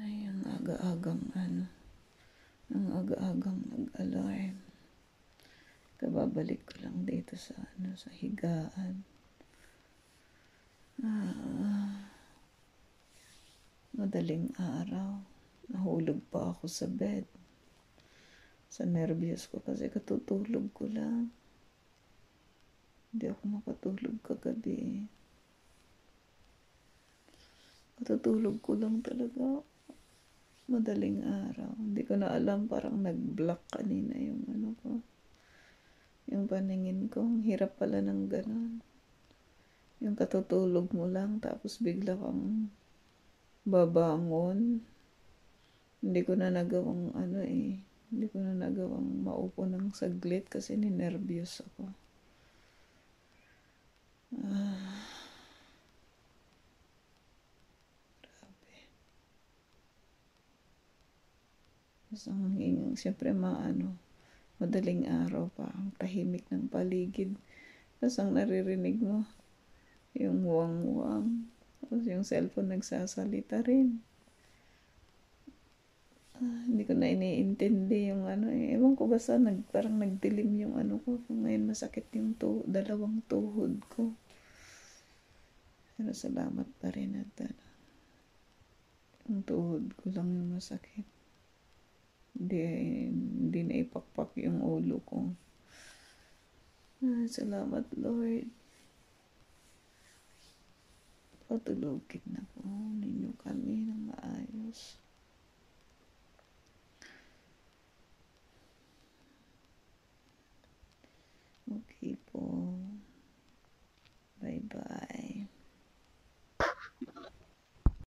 Ay, ang aga-agang nag-alarm. Kababalik ko lang dito sa sa higaan. Madaling araw. Nahulog pa ako sa bed. Sa nervyos ko kasi katutulog ko lang. Hindi ako makatulog kagabi. Katutulog ko lang talaga. Madaling araw. Hindi ko na alam, parang nag-block kanina yung ko. Yung paningin ko. Ang hirap pala ng ganun. Yung katutulog mo lang, tapos bigla kang babangon. Hindi ko na nagawang Hindi ko na nagawang maupo ng saglit kasi ninervyos ako. Grabe. Tapos siyempre madaling araw pa, ang tahimik ng paligid. Tapos ang naririnig mo, yung wang-wang. Tapos yung cellphone nagsasalita rin. Hindi ko na iniintindi yung Ewan ko basta parang nagdilim yung ko. Ngayon masakit yung dalawang tuhod ko. Pero salamat pa rin at yung tuhod ko lang yung masakit. Hindi na ipakpak yung ulo ko. Salamat Lord. Patulogin na po.